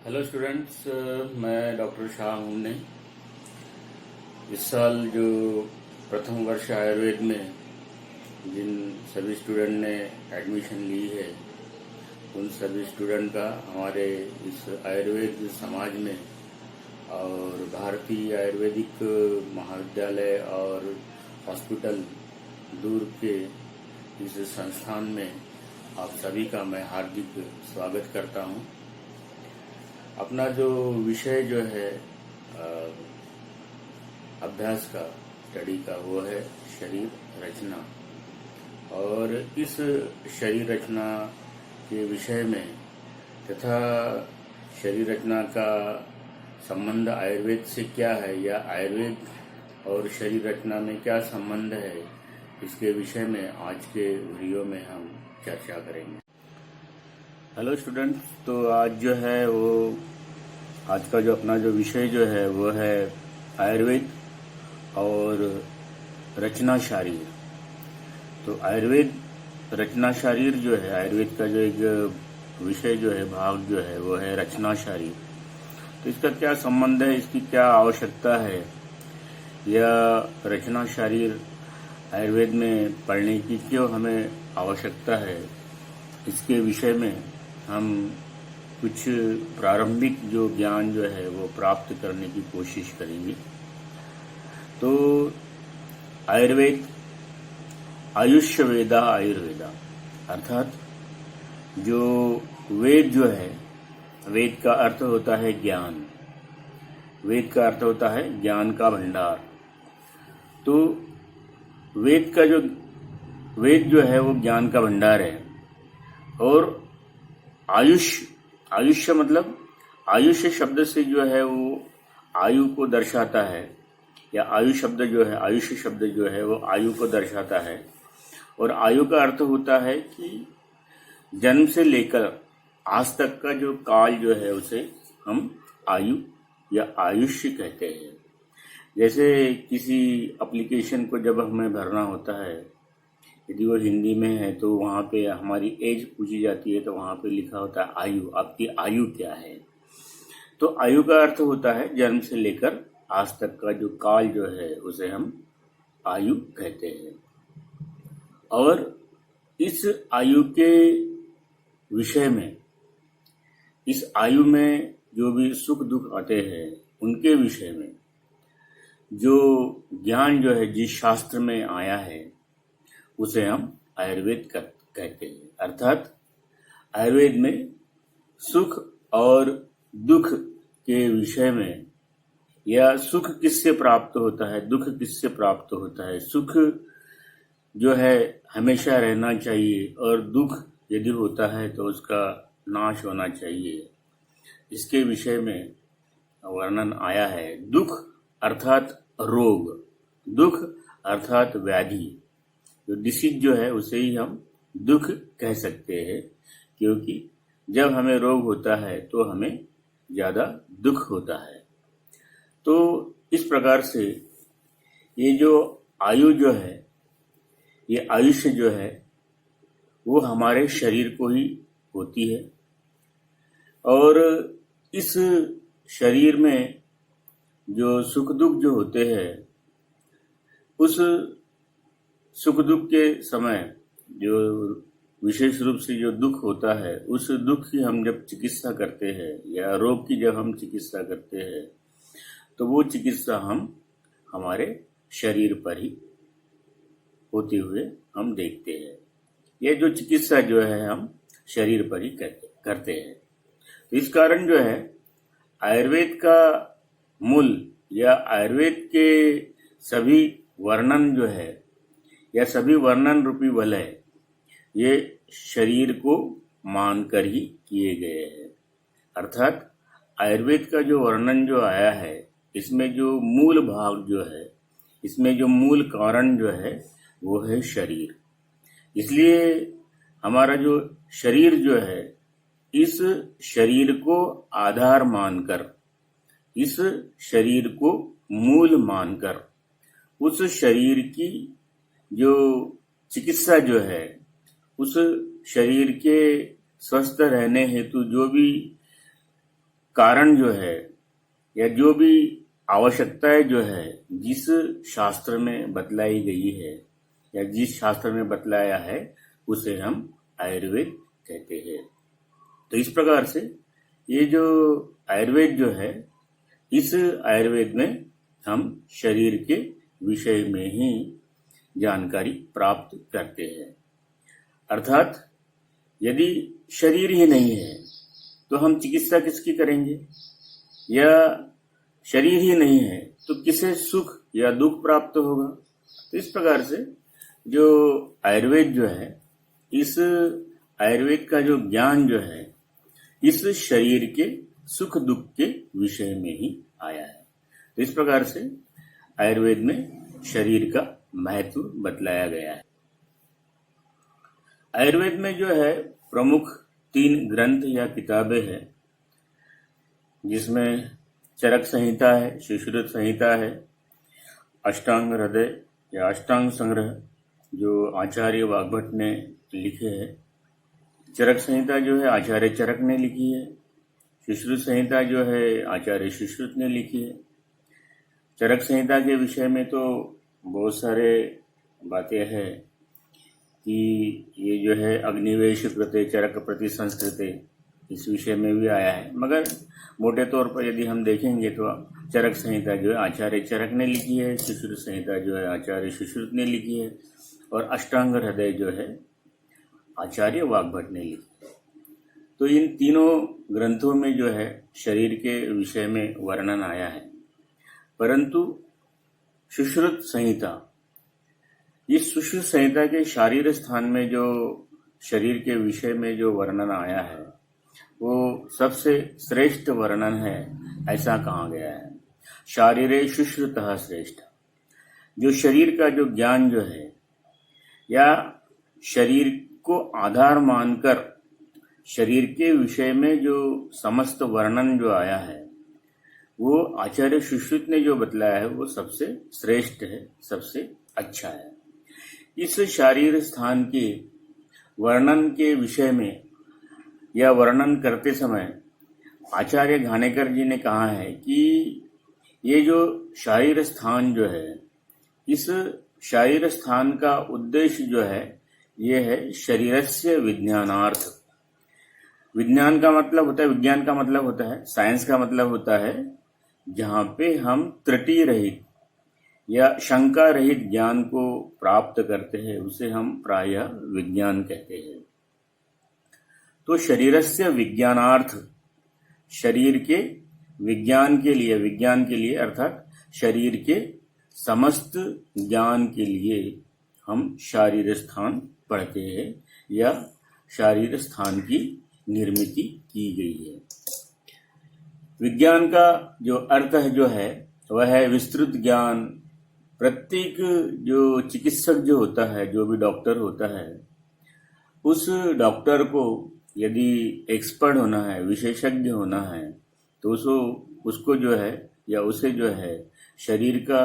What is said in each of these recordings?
Hello students, मैं doctor Shah हमने इस साल जो प्रथम वर्ष आयुर्वेद में जिन सभी स्टूडेंट ने एडमिशन ली है उन सभी स्टूडेंट का हमारे इस आयुर्वेद समाज में और भारतीय आयुर्वेदिक महाविद्यालय और हॉस्पिटल दूर के इस संस्थान में आप सभी का मैं हार्दिक स्वागत करता हूं। अपना जो विषय जो है अभ्यास का, स्टडी का, वो है शरीर रचना। और इस शरीर रचना के विषय में तथा शरीर रचना का संबंध आयुर्वेद से क्या है या आयुर्वेद और शरीर रचना में क्या संबंध है, इसके विषय में आज के वीडियो में हम चर्चा करेंगे। हेलो स्टूडेंट्स, तो आज जो है वो आज का जो अपना जो विषय जो है वो है आयुर्वेद और रचना शारीर। तो आयुर्वेद रचना शारीर जो है, आयुर्वेद का जो एक विषय जो है, भाग जो है वो है रचना शारीर। तो इसका क्या संबंध है, इसकी क्या आवश्यकता है, या रचना शारीर आयुर्वेद में पढ़ने की क्यों हमें आवश्यकता है, इसके विषय में हम कुछ प्रारंभिक जो ज्ञान जो है वो प्राप्त करने की कोशिश करेंगे। तो आयुर्वेद आयुष्य वेदा आयुर्वेदा, अर्थात जो वेद जो है, वेद का अर्थ होता है ज्ञान, वेद का अर्थ होता है ज्ञान का भंडार। तो वेद जो है वो ज्ञान का भंडार है। और आयुष्य मतलब आयुष्य शब्द से जो है वो आयु को दर्शाता है, या आयु शब्द जो है, आयुष्य शब्द जो है वो आयु को दर्शाता है। और आयु का अर्थ होता है कि जन्म से लेकर आज तक का जो काल जो है उसे हम आयु या आयुष्य कहते हैं। जैसे किसी एप्लीकेशन को जब हमें भरना होता है, यदि वो हिंदी में है तो वहाँ पे हमारी एज पूछी जाती है, तो वहाँ पे लिखा होता है आयु, आपकी आयु क्या है। तो आयु का अर्थ होता है जन्म से लेकर आज तक का जो काल जो है उसे हम आयु कहते हैं। और इस आयु के विषय में, इस आयु में जो भी सुख दुख आते हैं उनके विषय में जो ज्ञान जो है जिस शास्त्र में आया है उसे हम आयुर्वेद कहते हैं। अर्थात आयुर्वेद में सुख और दुख के विषय में, या सुख किससे प्राप्त होता है, दुख किससे प्राप्त होता है, सुख जो है हमेशा रहना चाहिए और दुख यदि होता है तो उसका नाश होना चाहिए, इसके विषय में वर्णन आया है। दुख अर्थात रोग, दुख अर्थात व्याधि, जो डिसीज जो है उसे ही हम दुख कह सकते हैं, क्योंकि जब हमें रोग होता है तो हमें ज्यादा दुख होता है। तो इस प्रकार से ये जो आयु जो है, ये आयुष्य जो है वो हमारे शरीर को ही होती है। और इस शरीर में जो सुख दुख जो होते हैं, उस सुख दुख के समय जो विशेष रूप से जो दुख होता है, उस दुख की हम जब चिकित्सा करते हैं या रोग की जब हम चिकित्सा करते हैं, तो वो चिकित्सा हम हमारे शरीर पर ही होते हुए हम देखते हैं। ये जो चिकित्सा जो है हम शरीर पर ही करते हैं। तो इस कारण जो है आयुर्वेद का मूल या आयुर्वेद के सभी वर्णन जो है, या सभी वर्णन रूपी वलय, ये शरीर को मानकर ही किए गए हैं। अर्थात आयुर्वेद का जो वर्णन जो आया है, इसमें जो मूल भाग जो है, इसमें जो मूल कारण जो है वो है शरीर। इसलिए हमारा जो शरीर जो है, इस शरीर को आधार मानकर, इस शरीर को मूल मानकर, उस शरीर की जो चिकित्सा जो है, उस शरीर के स्वस्थ रहने हेतु जो भी कारण जो है या जो भी आवश्यकताएं जो है जिस शास्त्र में बतलाई गई है या जिस शास्त्र में बतलाया है उसे हम आयुर्वेद कहते हैं। तो इस प्रकार से ये जो आयुर्वेद जो है, इस आयुर्वेद में हम शरीर के विषय में ही जानकारी प्राप्त करते हैं। अर्थात यदि शरीर ही नहीं है तो हम चिकित्सा किसकी करेंगे, या शरीर ही नहीं है तो किसे सुख या दुख प्राप्त होगा। तो इस प्रकार से जो आयुर्वेद जो है, इस आयुर्वेद का जो ज्ञान जो है इस शरीर के सुख दुख के विषय में ही आया है। तो इस प्रकार से आयुर्वेद में शरीर का महत्व बतलाया गया है। आयुर्वेद में जो है प्रमुख 3 ग्रंथ या किताबें हैं, जिसमें चरक संहिता है, सुश्रुत संहिता है, अष्टांग हृदय या अष्टांग संग्रह जो आचार्य वाग्भट ने लिखे हैं। चरक संहिता जो है आचार्य चरक ने लिखी है। सुश्रुत संहिता जो है आचार्य सुश्रुत ने लिखी है। चरक संहिता के विषय में तो बहुत सारे बातें हैं कि ये जो है अग्निवेश कृते चरक प्रति संस्कृते, इस विषय में भी आया है। मगर मोटे तौर पर यदि हम देखेंगे तो चरक संहिता जो है आचार्य चरक ने लिखी है, सुश्रुत संहिता जो है आचार्य सुश्रुत ने लिखी है, और अष्टांग हृदय जो है आचार्य वाग्भट ने लिखी है। तो इन तीनों ग्रंथों में जो है शरीर के विषय में वर्णन आया है। परंतु सुश्रुत संहिता, इस सुश्रुत संहिता के शारीर स्थान में जो शरीर के विषय में जो वर्णन आया है वो सबसे श्रेष्ठ वर्णन है, ऐसा कहा गया है। शारीरे सुश्रुतः श्रेष्ठ। जो शरीर का जो ज्ञान जो है या शरीर को आधार मानकर शरीर के विषय में जो समस्त वर्णन जो आया है वो आचार्य सुश्रुत ने जो बतलाया है वो सबसे श्रेष्ठ है, सबसे अच्छा है। इस शारीर स्थान के वर्णन के विषय में या वर्णन करते समय आचार्य घाणेकर जी ने कहा है कि ये जो शारीर स्थान जो है, इस शारीर स्थान का उद्देश्य जो है ये है शरीरस्य विज्ञानार्थ। विज्ञान का मतलब होता है, विज्ञान का मतलब होता है, साइंस का मतलब होता है जहाँ पे हम त्रुटि रहित या शंका रहित ज्ञान को प्राप्त करते हैं, उसे हम प्रायः विज्ञान कहते हैं। तो शरीरस्य विज्ञानार्थ, शरीर के विज्ञान के लिए अर्थात शरीर के समस्त ज्ञान के लिए हम शारीर स्थान पढ़ते हैं या शारीर स्थान की निर्मित की गई है। विज्ञान का जो अर्थ जो है वह है विस्तृत ज्ञान। प्रत्येक जो चिकित्सक जो होता है, जो भी डॉक्टर होता है, उस डॉक्टर को यदि एक्सपर्ट होना है, विशेषज्ञ होना है, तो उसको जो है या उसे जो है शरीर का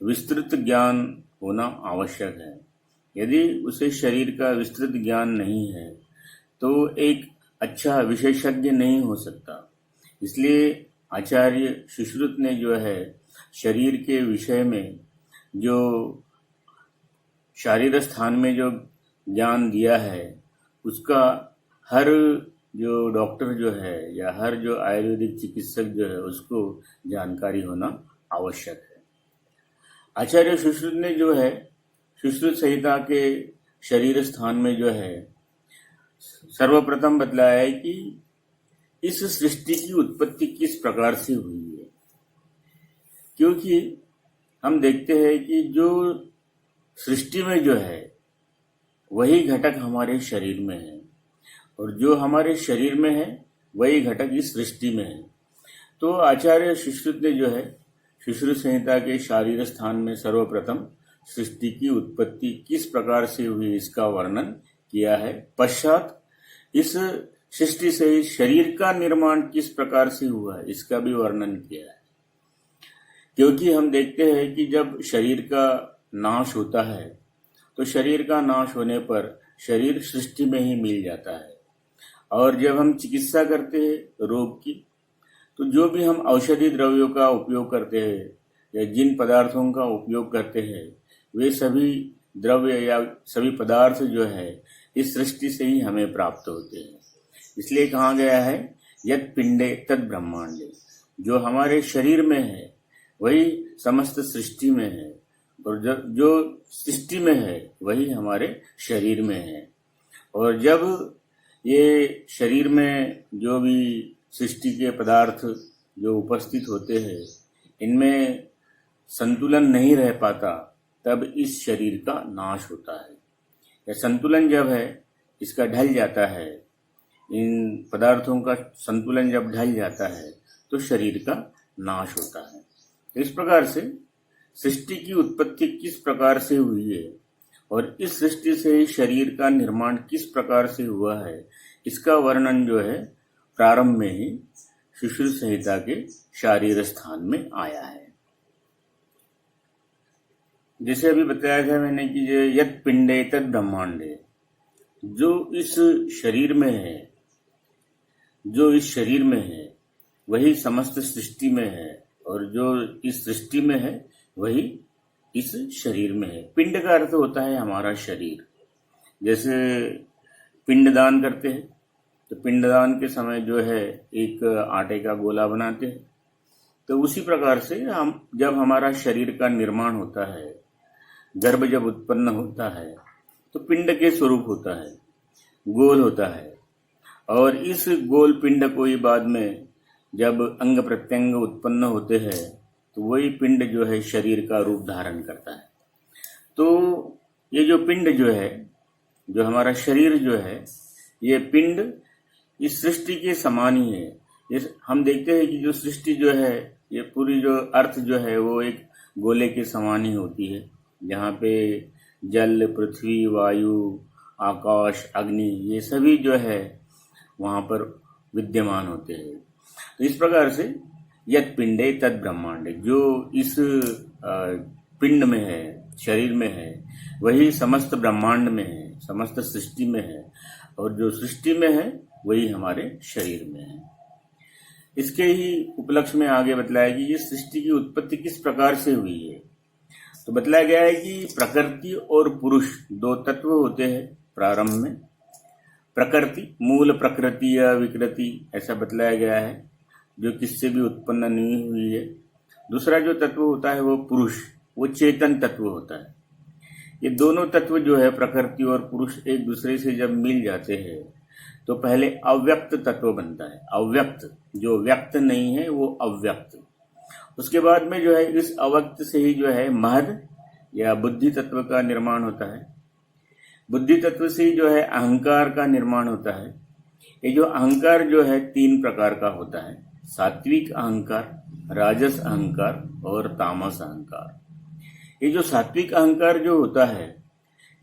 विस्तृत ज्ञान होना आवश्यक है। यदि उसे शरीर का विस्तृत ज्ञान नहीं है तो एक अच्छा विशेषज्ञ नहीं हो सकता। इसलिए आचार्य सुश्रुत ने जो है शरीर के विषय में जो शारीर स्थान में जो ज्ञान दिया है उसका हर जो डॉक्टर जो है या हर जो आयुर्वेदिक चिकित्सक जो है उसको जानकारी होना आवश्यक है। आचार्य सुश्रुत ने जो है सुश्रुत संहिता के शरीर स्थान में जो है सर्वप्रथम बतलाया है कि इस सृष्टि की उत्पत्ति किस प्रकार से हुई है। क्योंकि हम देखते हैं कि जो सृष्टि में जो है वही घटक हमारे शरीर में है, और जो हमारे शरीर में है वही घटक इस सृष्टि में है। तो आचार्य सुश्रुत ने जो है सुश्रुत संहिता के शारीर स्थान में सर्वप्रथम सृष्टि की उत्पत्ति किस प्रकार से हुई इसका वर्णन किया है। पश्चात इस सृष्टि से शरीर का निर्माण किस प्रकार से हुआ है इसका भी वर्णन किया है। क्योंकि हम देखते हैं कि जब शरीर का नाश होता है तो शरीर का नाश होने पर शरीर सृष्टि में ही मिल जाता है, और जब हम चिकित्सा करते हैं रोग की तो जो भी हम औषधि द्रव्यों का उपयोग करते हैं या जिन पदार्थों का उपयोग करते हैं वे सभी द्रव्य या सभी पदार्थ जो है इस सृष्टि से ही हमें प्राप्त होते हैं। इसलिए कहा गया है यत् पिंडे तद ब्रह्मांडे, जो हमारे शरीर में है वही समस्त सृष्टि में है, और जो सृष्टि में है वही हमारे शरीर में है। और जब ये शरीर में जो भी सृष्टि के पदार्थ जो उपस्थित होते हैं इनमें संतुलन नहीं रह पाता, तब इस शरीर का नाश होता है। या संतुलन जब है इसका ढल जाता है, इन पदार्थों का संतुलन जब ढल जाता है तो शरीर का नाश होता है। तो इस प्रकार से सृष्टि की उत्पत्ति किस प्रकार से हुई है और इस सृष्टि से शरीर का निर्माण किस प्रकार से हुआ है, इसका वर्णन जो है प्रारंभ में ही सुश्रुत संहिता के शारीर स्थान में आया है। जैसे अभी बताया था मैंने कि यत् पिंडे तद ब्रह्मांडे, जो इस शरीर में है वही समस्त सृष्टि में है, और जो इस सृष्टि में है वही इस शरीर में है। पिंड का अर्थ होता है हमारा शरीर। जैसे पिंडदान करते हैं तो पिंडदान के समय जो है एक आटे का गोला बनाते हैं, तो उसी प्रकार से हम जब हमारा शरीर का निर्माण होता है, गर्भ जब उत्पन्न होता है तो पिंड के स्वरूप होता है, गोल होता है, और इस गोल पिंड को ही बाद में जब अंग प्रत्यंग उत्पन्न होते हैं तो वही पिंड जो है शरीर का रूप धारण करता है। तो ये जो पिंड जो है, जो हमारा शरीर जो है, ये पिंड इस सृष्टि के समान ही है। हम देखते हैं कि जो सृष्टि जो है ये पूरी जो अर्थ जो है वो एक गोले के समान ही होती है, जहाँ पे जल, पृथ्वी, वायु, आकाश, अग्नि ये सभी जो है वहाँ पर विद्यमान होते हैं। तो इस प्रकार से यत् पिंडे तद ब्रह्मांडे, जो इस पिंड में है, शरीर में है, वही समस्त ब्रह्मांड में है, समस्त सृष्टि में है, और जो सृष्टि में है वही हमारे शरीर में है। इसके ही उपलक्ष्य में आगे बतलाया कि ये सृष्टि की उत्पत्ति किस प्रकार से हुई है। तो बतलाया गया है कि प्रकृति और पुरुष दो तत्व होते हैं प्रारंभ में। प्रकृति, मूल प्रकृति या विकृति ऐसा बतलाया गया है, जो किससे भी उत्पन्न नहीं हुई है। दूसरा जो तत्व होता है वो पुरुष, वो चेतन तत्व होता है। ये दोनों तत्व जो है प्रकृति और पुरुष एक दूसरे से जब मिल जाते हैं तो पहले अव्यक्त तत्व बनता है। अव्यक्त, जो व्यक्त नहीं है वो अव्यक्त। उसके बाद में जो है इस अव्यक्त से ही जो है महद या बुद्धि तत्व का निर्माण होता है। बुद्धि तत्व से ही जो है अहंकार का निर्माण होता है। ये जो अहंकार जो है तीन प्रकार का होता है, सात्विक अहंकार, राजस अहंकार और तामस अहंकार। ये जो सात्विक अहंकार जो होता है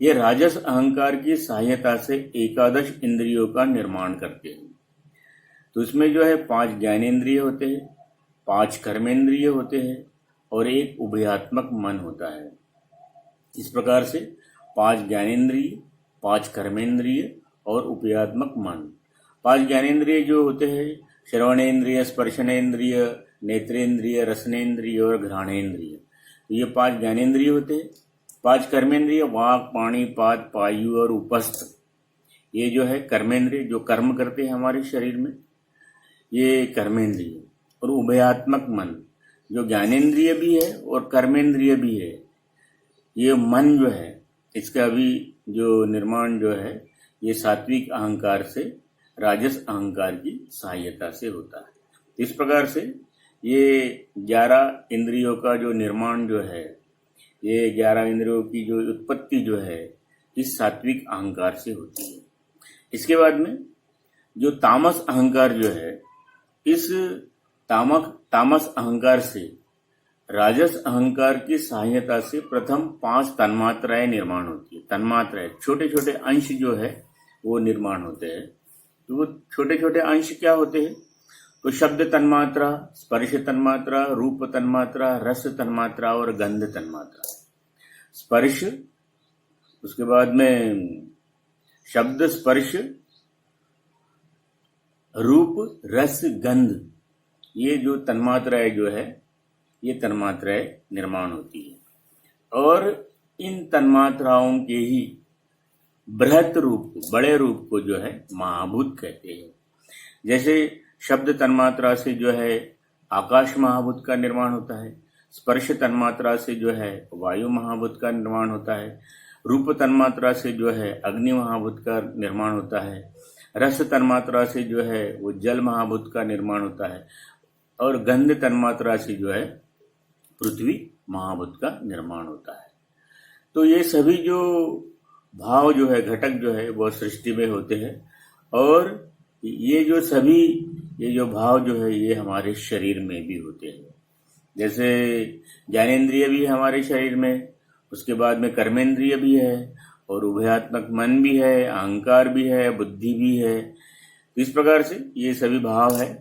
ये राजस अहंकार की सहायता से एकादश इंद्रियों का निर्माण करते हैं। तो इसमें जो है 5 ज्ञानेंद्रिय होते हैं, 5 कर्मेंद्रिय होते हैं और एक उभयात्मक मन होता है। इस प्रकार से 5 ज्ञानेंद्रिय, 5 कर्मेंद्रिय और उभयात्मक मन। 5 ज्ञानेंद्रिय जो होते हैं श्रवणेन्द्रिय, स्पर्शनेन्द्रिय, नेत्रेंद्रिय, रसनेन्द्रिय और घ्राणेन्द्रिय। तो ये 5 ज्ञानेन्द्रिय होते हैं। 5 कर्मेंद्रिय वाक, पाणी, पाद, पायु और उपस्थ, ये जो है कर्मेंद्रिय, जो कर्म करते हैं हमारे शरीर में, ये कर्मेंद्रिय। और उभयात्मक मन, जो ज्ञानेन्द्रिय भी है और कर्मेंद्रिय भी है। ये मन जो है इसका भी जो निर्माण जो है ये सात्विक अहंकार से राजस अहंकार की सहायता से होता है। इस प्रकार से ये 11 इंद्रियों का जो निर्माण जो है, ये 11 इंद्रियों की जो उत्पत्ति जो है इस सात्विक अहंकार से होती है। इसके बाद में जो तामस अहंकार जो है, इस तामस अहंकार से राजस अहंकार की सहायता से प्रथम 5 तन्मात्राएं निर्माण होती है। तन्मात्राएं छोटे छोटे अंश जो है वो निर्माण होते हैं। तो वो छोटे छोटे अंश क्या होते हैं? तो शब्द तन्मात्रा, स्पर्श तन्मात्रा, रूप तन्मात्रा, रस तन्मात्रा और गंध तन्मात्रा। स्पर्श, उसके बाद में शब्द, स्पर्श, रूप, रस, गंध, ये जो तन्मात्राएं जो है ये तन्मात्राएं निर्माण होती है और इन तन्मात्राओं के ही बृहत रूप को, बड़े रूप को जो है महाभूत कहते हैं। जैसे शब्द तन्मात्रा से जो है आकाश महाभूत का निर्माण होता है, स्पर्श तन्मात्रा से जो है वायु महाभूत का निर्माण होता है, रूप तन्मात्रा से जो है अग्नि महाभूत का निर्माण होता है, रस तन्मात्रा से जो है वो जल महाभूत का निर्माण होता है और गंध तन्मात्रा से जो है पृथ्वी महाभूत का निर्माण होता है। तो ये सभी जो भाव जो है, घटक जो है वो सृष्टि में होते हैं और ये जो भाव जो है ये हमारे शरीर में भी होते हैं। जैसे ज्ञानेन्द्रिय भी है हमारे शरीर में, उसके बाद में कर्मेंद्रिय भी है और उभयात्मक मन भी है, अहंकार भी है, बुद्धि भी है। इस प्रकार से ये सभी भाव है।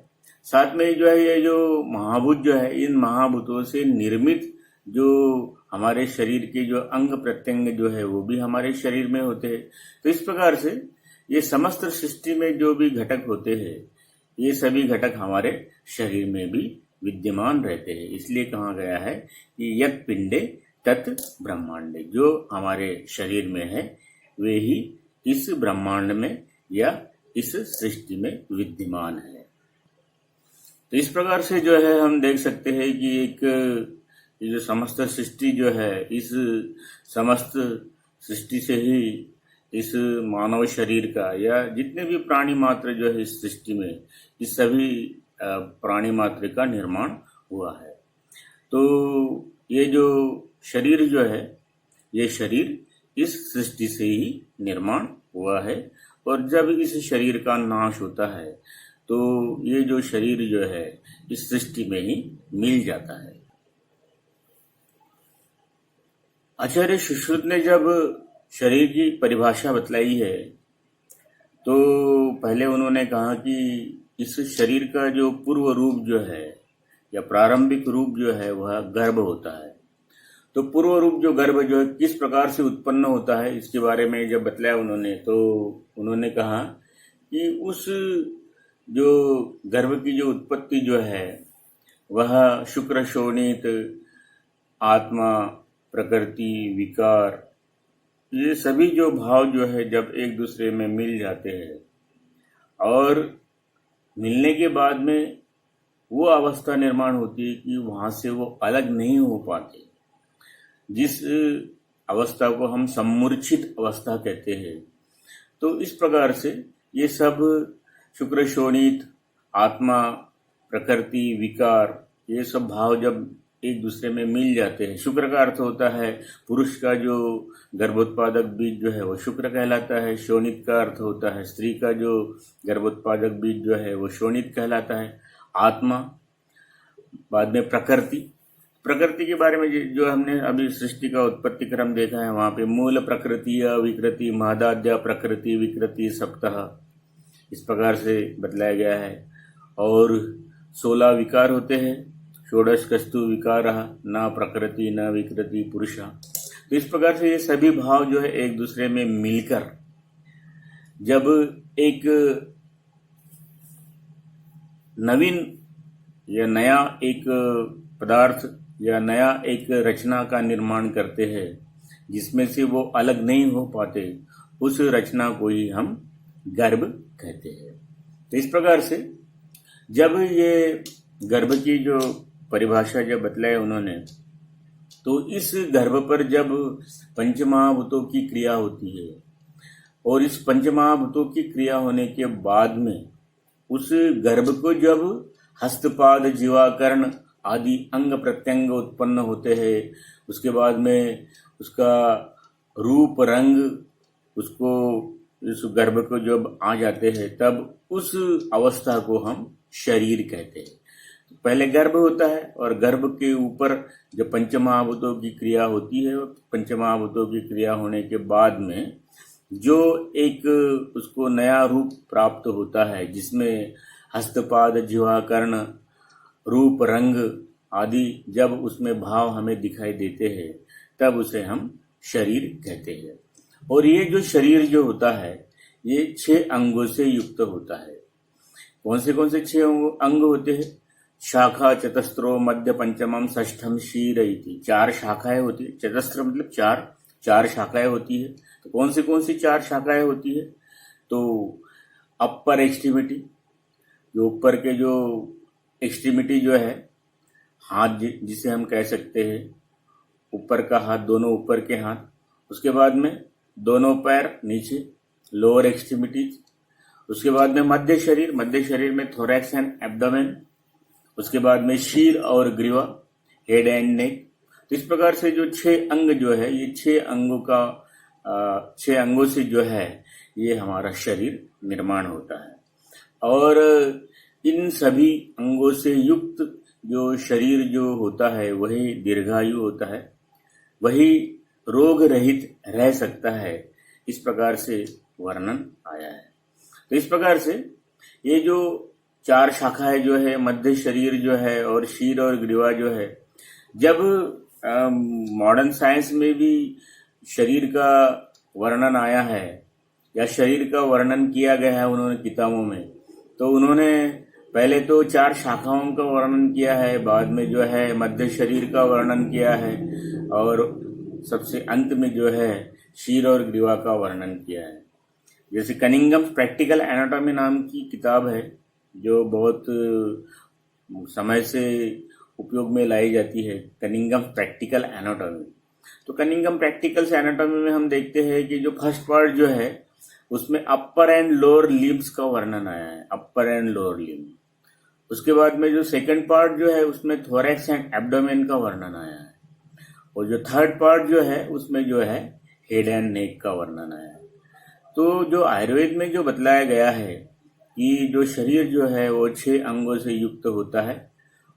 साथ में जो है ये जो महाभूत जो है, इन महाभूतों से निर्मित जो हमारे शरीर के जो अंग प्रत्यंग जो है वो भी हमारे शरीर में होते हैं। तो इस प्रकार से ये समस्त सृष्टि में जो भी घटक होते हैं ये सभी घटक हमारे शरीर में भी विद्यमान रहते हैं। इसलिए कहा गया है कि यत् पिंडे तत् ब्रह्मांडे, जो हमारे शरीर में है वे ही इस ब्रह्मांड में या इस सृष्टि में विद्यमान है। तो इस प्रकार से जो है हम देख सकते हैं कि एक ये जो समस्त सृष्टि जो है, इस समस्त सृष्टि से ही इस मानव शरीर का या जितने भी प्राणी मात्र जो है इस सृष्टि में, इस सभी प्राणी मात्र का निर्माण हुआ है। तो ये जो शरीर जो है, ये शरीर इस सृष्टि से ही निर्माण हुआ है और जब इस शरीर का नाश होता है तो ये जो शरीर जो है इस सृष्टि में ही मिल जाता है। आचार्य सुश्रुत ने जब शरीर की परिभाषा बतलाई है तो पहले उन्होंने कहा कि इस शरीर का जो पूर्व रूप जो है या प्रारंभिक रूप जो है वह गर्भ होता है। तो पूर्व रूप जो गर्भ जो है किस प्रकार से उत्पन्न होता है इसके बारे में जब बतलाया उन्होंने, तो उन्होंने कहा कि उस जो गर्भ की जो उत्पत्ति जो है वह शुक्र शोणित आत्मा प्रकृति विकार ये सभी जो भाव जो है जब एक दूसरे में मिल जाते हैं और मिलने के बाद में वो अवस्था निर्माण होती है कि वहां से वो अलग नहीं हो पाते, जिस अवस्था को हम सम्मूर्छित अवस्था कहते हैं। तो इस प्रकार से ये सब शुक्र शोणित आत्मा प्रकृति विकार ये सब भाव जब एक दूसरे में मिल जाते हैं। शुक्र का अर्थ होता है पुरुष का जो गर्भोत्पादक बीज जो है वो शुक्र कहलाता है। शोणित का अर्थ होता है स्त्री का जो गर्भोत्पादक बीज जो है वो शोणित कहलाता है। आत्मा, बाद में प्रकृति के बारे में जो हमने अभी सृष्टि का उत्पत्ति क्रम देखा है, वहां पे मूल प्रकृति विकृति महदाद्या प्रकृति विकृति सप्तः इस प्रकार से बतलाया गया है। और 16 विकार होते हैं, षोडश कस्तु विकार न प्रकृति न विकृति पुरुष। तो इस प्रकार से ये सभी भाव जो है एक दूसरे में मिलकर जब एक नवीन या नया एक पदार्थ या नया एक रचना का निर्माण करते हैं जिसमें से वो अलग नहीं हो पाते, उस रचना को ही हम गर्भ कहते हैं। तो इस प्रकार से जब ये गर्भ की जो परिभाषा जब बतलाई उन्होंने, तो इस गर्भ पर जब पंचमहाभूतों की क्रिया होती है और इस पंचमहाभूतों की क्रिया होने के बाद में उस गर्भ को जब हस्तपाद जीवाकर्ण आदि अंग प्रत्यंग उत्पन्न होते हैं, उसके बाद में उसका रूप रंग उसको इस गर्भ को जब आ जाते हैं तब उस अवस्था को हम शरीर कहते हैं। पहले गर्भ होता है और गर्भ के ऊपर जब पंचमहाभूतों की क्रिया होती है, पंचमहाभूतों की क्रिया होने के बाद में जो एक उसको नया रूप प्राप्त होता है जिसमें हस्तपाद जिह्वाकर्ण रूप रंग आदि जब उसमें भाव हमें दिखाई देते हैं तब उसे हम शरीर कहते हैं। और ये जो शरीर जो होता है ये 6 अंगों से युक्त होता है। कौन से 6 अंग होते हैं? शाखा चतस्रो मध्य पंचमम षष्ठम शीर इति। 4 शाखाएं होती है। चतस्र मतलब 4 शाखाएं होती है। तो कौन सी 4 शाखाएं होती है? तो अपर एक्सट्रीमिटी, जो ऊपर के जो एक्सट्रीमिटी जो है, हाथ जिसे हम कह सकते हैं, ऊपर का हाथ, दोनों ऊपर के हाथ। उसके बाद में दोनों पैर नीचे, लोअर एक्सट्रीमिटीज। उसके बाद में मध्य शरीर में थोरैक्स एंड एब्डोमेन। उसके बाद में शीर और ग्रीवा, हेड एंड नेक। तो इस प्रकार से जो 6 अंग जो है, ये 6 अंगों से जो है ये हमारा शरीर निर्माण होता है। और इन सभी अंगों से युक्त जो शरीर जो होता है वही दीर्घायु होता है, वही रोग रहित रह सकता है। इस प्रकार से वर्णन आया है। तो इस प्रकार से ये जो 4 शाखाएं जो है, मध्य शरीर जो है और शीर और ग्रीवा जो है, जब मॉडर्न साइंस में भी शरीर का वर्णन आया है या शरीर का वर्णन किया गया है उन्होंने किताबों में, तो उन्होंने पहले तो 4 शाखाओं का वर्णन किया है, बाद में जो है मध्य शरीर का वर्णन किया है और सबसे अंत में जो है शीर और ग्रीवा का वर्णन किया है। जैसे कनिंघम प्रैक्टिकल एनाटॉमी नाम की किताब है, जो बहुत समय से उपयोग में लाई जाती है, कनिंघम प्रैक्टिकल एनाटॉमी। तो कनिंघम प्रैक्टिकल एनाटॉमी में हम देखते हैं कि जो फर्स्ट पार्ट जो है उसमें अपर एंड लोअर लिम्स का वर्णन आया है, अपर एंड लोअर लिम्ब। उसके बाद में जो सेकंड पार्ट जो है उसमें थोरैक्स एंड एब्डोमेन का वर्णन आया है, और जो थर्ड पार्ट जो है उसमें जो है हेड एंड नेक का वर्णन आया है। तो जो आयुर्वेद में जो बतलाया गया है कि जो शरीर जो है वो 6 अंगों से युक्त होता है,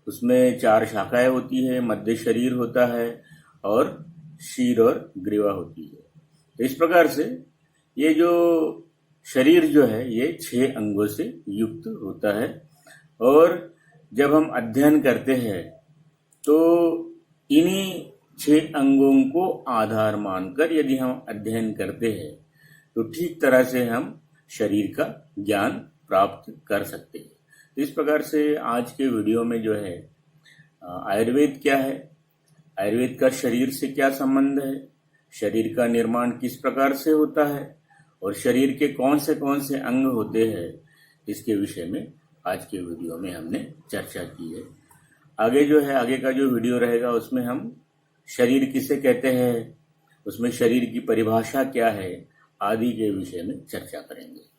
उसमें 4 शाखाएं होती है, मध्य शरीर होता है और शीर और ग्रीवा होती है। तो इस प्रकार से ये जो शरीर जो है ये 6 अंगों से युक्त होता है। और जब हम अध्ययन करते हैं तो इन्हीं 6 अंगों को आधार मानकर यदि हम अध्ययन करते हैं तो ठीक तरह से हम शरीर का ज्ञान प्राप्त कर सकते हैं। तो इस प्रकार से आज के वीडियो में जो है आयुर्वेद क्या है, आयुर्वेद का शरीर से क्या संबंध है, शरीर का निर्माण किस प्रकार से होता है और शरीर के कौन से अंग होते हैं, इसके विषय में आज के वीडियो में हमने चर्चा की है। आगे जो है, आगे का जो वीडियो रहेगा उसमें हम शरीर किसे कहते हैं, उसमें शरीर की परिभाषा क्या है आदि के विषय में चर्चा करेंगे।